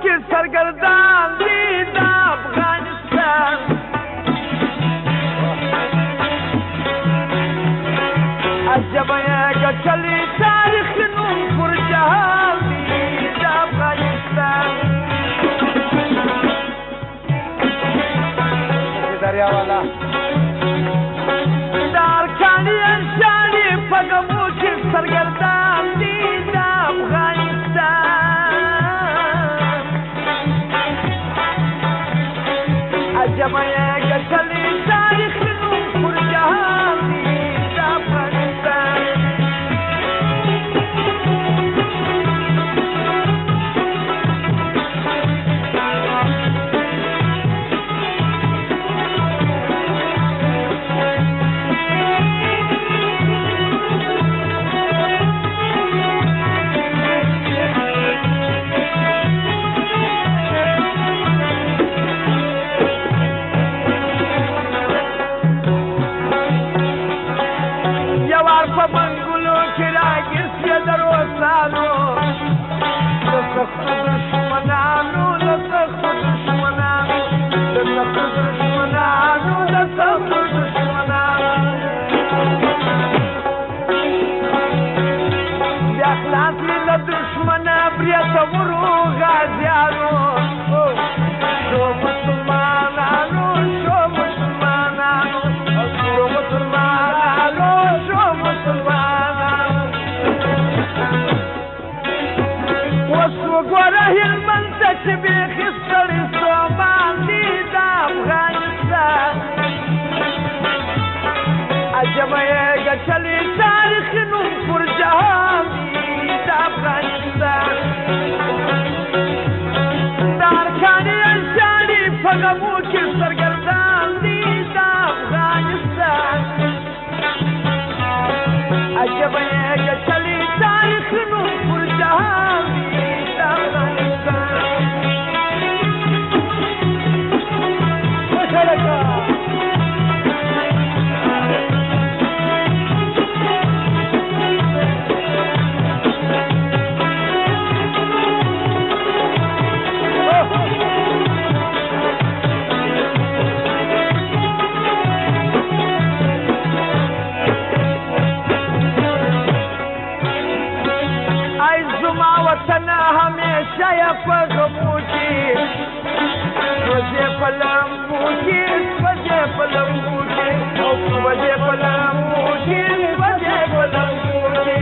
کې سرګردان دي د افغانستان عجبه یې ګټلې تاریخ نوم پر جهان دي د افغانستان دریا والا د ارکاني انشاني په ګمو کې سرګردان دي د افغانستان عجبه یې ګټلې تاریخ نوم پر جهان دي د افغانستان په منګلو کې راګرځي د روسانو د سختو دشمنانو د سختو دشمنانو د سختو دشمنانو د سختو دشمنانو بیا خلاص مې له دشمنه بریتورو غازیانو شو مسلمانانو شو مسلمانانو شو مسلمانانو شو اوس وګوره هلمند ته چې بیخي ستړي ستومان دي د افغانستان عجبه یې ګټلې تاریخ نوم پر جهان دي د افغانستان د ارکاني انشاني په غمو کې سرګردان دي د افغانستان عجبه یې ګټلې تاریخ نوم پر جهان دي د افغانستان وطن همیشه یې په غمو کې سوځې په لمبو کې سوځې په لمبو کې سوځې په لمبو کې سوځې په لمبو کې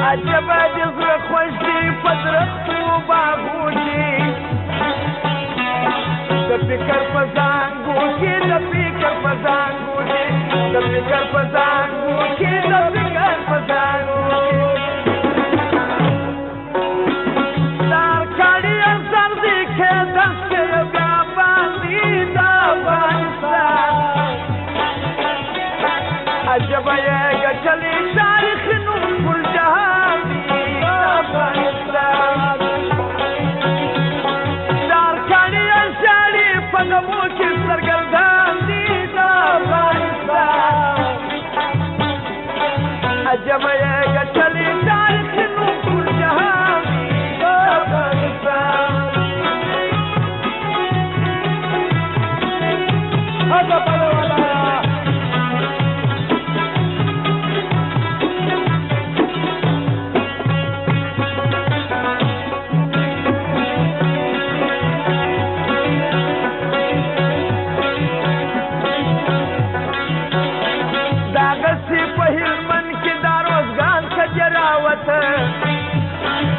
عجبه د زړه خوښ دي په درختو باغو کې د فکر په زانګو کې د فکر په زانګو کې د فکر په زانګو کې د فکر په زانګو عجبه یې ګټلې تاریخ نوم پر جهان دي د افغانستان د ارکاني انشاني په غمو کې سرګردان دي د افغانستان عجبه یې ګټلې تاریخ نوم پر جهان دي د افغانستان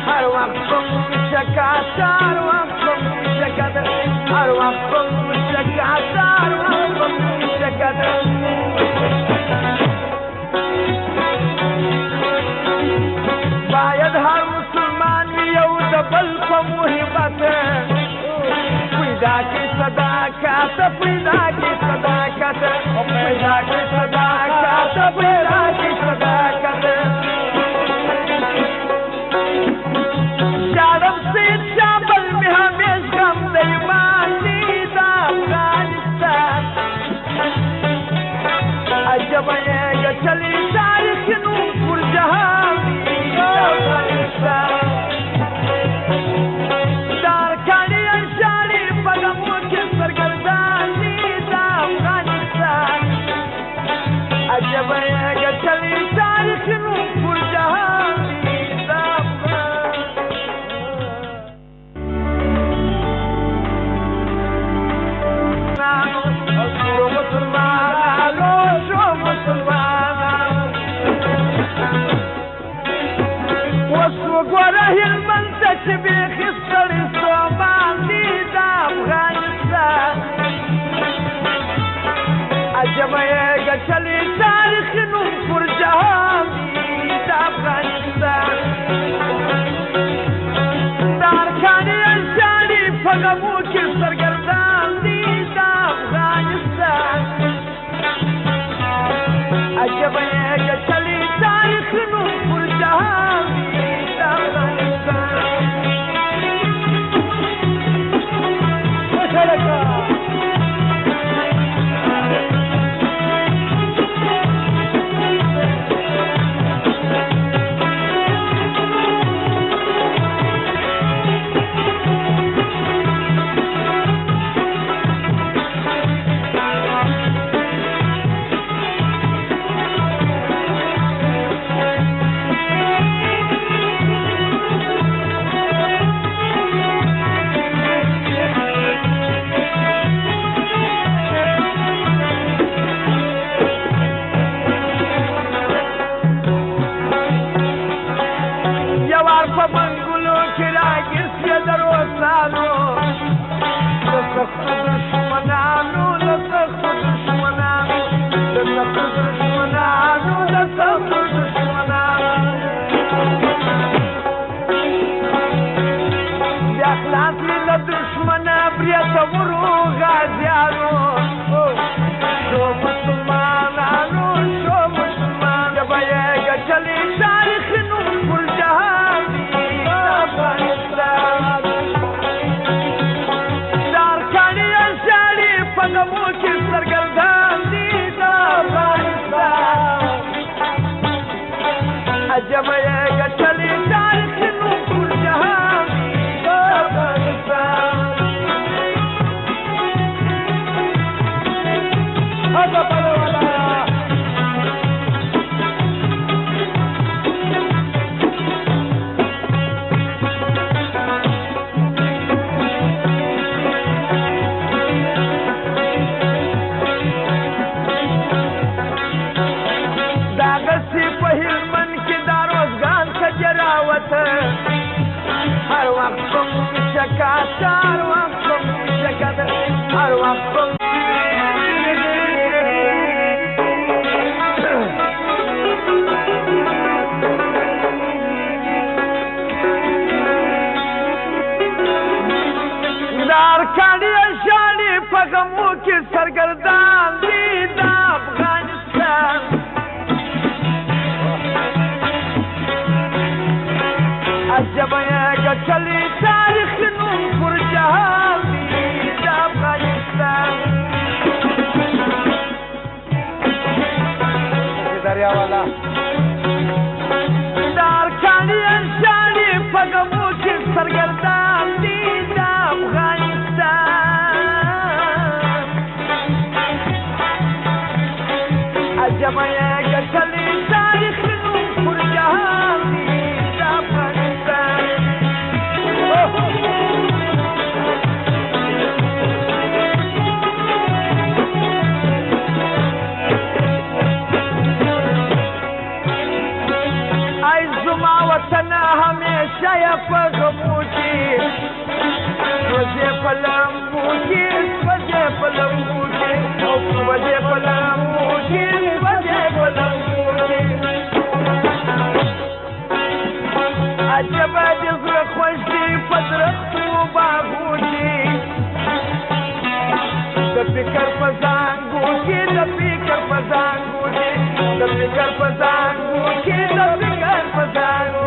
هر وقت شکایت هر وقت شکایت هر وقت شکایت هر وقت شکایت باید هر مسلمان یو د بل په محبت پیدا کړي صداقت پیدا کړي صداقت پیدا کړي صداقت پیدا کړي صداقت شارم سے چابل میں ہمیش غم دیمانی دا افغانستان عجب یہ گچلی تاریخ نور پر جہان دا افغانستان هلمند ته چې بیخي ستړي ستومان دي د افغانستان عجبه یې ګټلې تاریخي نوم پر جهان دي د افغانستان د ارکاني انساني په غمو کې سرګردان دي د افغانستان عجبه یې ګټلې تاریخي نوم پر جهان دي د افغانستان په منګلو کې راګرځي د روسانو د سختو دشمنانو د سختو دشمنانو د سختو دشمنانو د سختو دشمنانو بیا خلاص مې له دشمنه برېتورو غازیانو شو مسلمانانو شو مسلمان ژبه یې ګټلې تاریخي نوم پر جهان پغمو کې سرګردان دي د افغانستان عجبه یې ګټلې تاریخي نوم پر جهان دي د افغانستان هغه پلوالا هر وقت بم شکات هر وقت بم شکات هر وقت بم دار کاڼي شالي په غمو کې سرګردان دي د افغانستان عجبه یې ګټلې تاریخي نوم پر جهان دي د افغانستان دریا والا د ارکاني انساني په غمو کې سرګردان دي د افغانستان عجبه یې ګټلې تاریخي نوم پر جهان دي د افغانستان ای زما وطن همیشه یې په غمو کې سوځې په لمبو کې سوځې په لمبو کې سوځې په لمبو کې سوځې په لمبو کې عجبه د زړه خوښ دي په درختو باغو کې د فکر په زانګو کې د فکر په زانګو کې د فکر په زانګو کې د فکر په زانګو